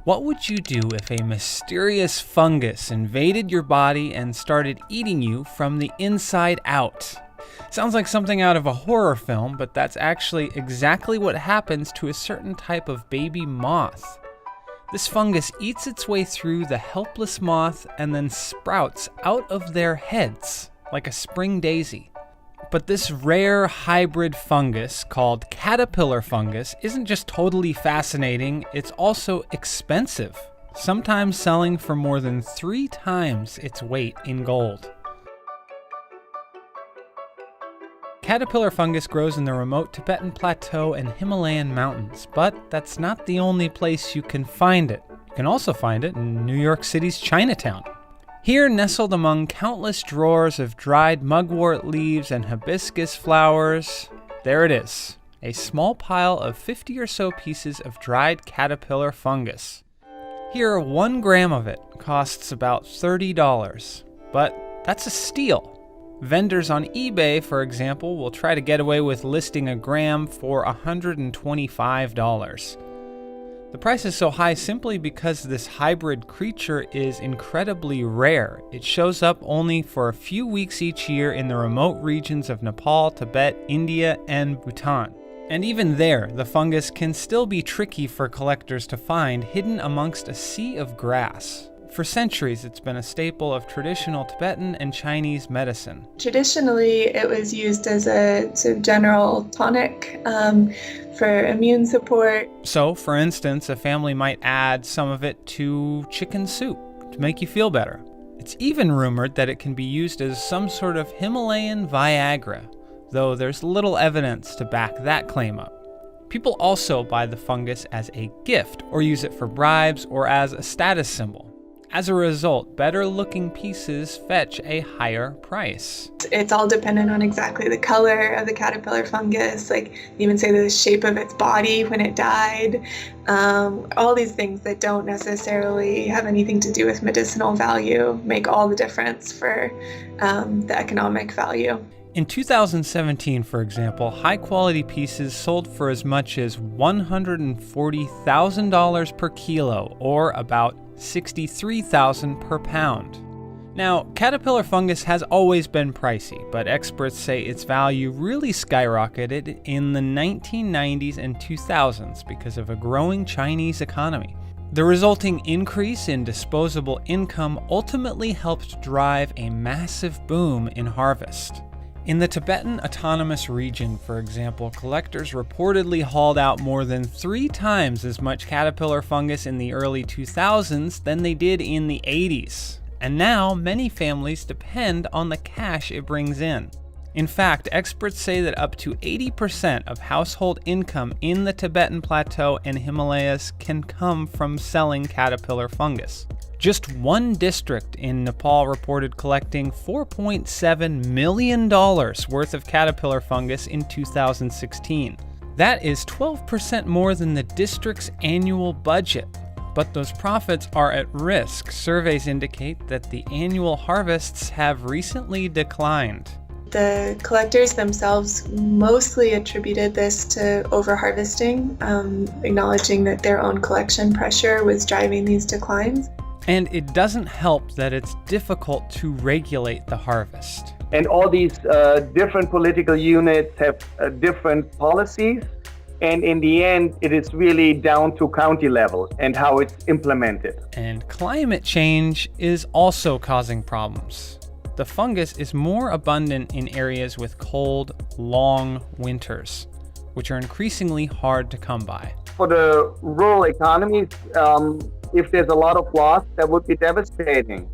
What would you do if a mysterious fungus invaded your body and started eating you from the inside out? Sounds like something out of a horror film, but that's actually exactly what happens to a certain type of baby moth. This fungus eats its way through the helpless moth and then sprouts out of their heads like a spring daisy. But this rare hybrid fungus called caterpillar fungus isn't just totally fascinating, it's also expensive, sometimes selling for more than 3 times its weight in gold. Caterpillar fungus grows in the remote Tibetan Plateau and Himalayan mountains, but that's not the only place you can find it. You can also find it in New York City's Chinatown. Here, nestled among countless drawers of dried mugwort leaves and hibiscus flowers, there it is, a small pile of 50 or so pieces of dried caterpillar fungus. Here, 1 gram of it costs about $30, but that's a steal. Vendors on eBay, for example, will try to get away with listing a gram for $125. The price is so high simply because this hybrid creature is incredibly rare. It shows up only for a few weeks each year in the remote regions of Nepal, Tibet, India, and Bhutan. And even there, the fungus can still be tricky for collectors to find, hidden amongst a sea of grass. For centuries, it's been a staple of traditional Tibetan and Chinese medicine. Traditionally, it was used as a sort of general tonic for immune support. So, for instance, a family might add some of it to chicken soup to make you feel better. It's even rumored that it can be used as some sort of Himalayan viagra, though there's little evidence to back that claim up. People also buy the fungus as a gift or use it for bribes or as a status symbol. As a result, better-looking pieces fetch a higher price. It's all dependent on exactly the color of the caterpillar fungus, like even say the shape of its body when it died. All these things that don't necessarily have anything to do with medicinal value make all the difference for the economic value. In 2017, for example, high-quality pieces sold for as much as $140,000 per kilo, or about $63,000 per pound. Now, caterpillar fungus has always been pricey, but experts say its value really skyrocketed in the 1990s and 2000s because of a growing Chinese economy. The resulting increase in disposable income ultimately helped drive a massive boom in harvest. In the Tibetan Autonomous Region, for example, collectors reportedly hauled out more than 3 times as much caterpillar fungus in the early 2000s than they did in the 80s. And now, many families depend on the cash it brings in. In fact, experts say that up to 80% of household income in the Tibetan Plateau and Himalayas can come from selling caterpillar fungus. Just one district in Nepal reported collecting $4.7 million worth of caterpillar fungus in 2016. That is 12% more than the district's annual budget. But those profits are at risk. Surveys indicate that the annual harvests have recently declined. The collectors themselves mostly attributed this to overharvesting, acknowledging that their own collection pressure was driving these declines. And it doesn't help that it's difficult to regulate the harvest. And all these different political units have different policies. And in the end, it is really down to county level and how it's implemented. And climate change is also causing problems. The fungus is more abundant in areas with cold, long winters, which are increasingly hard to come by. For the rural economies, if there's a lot of loss, that would be devastating.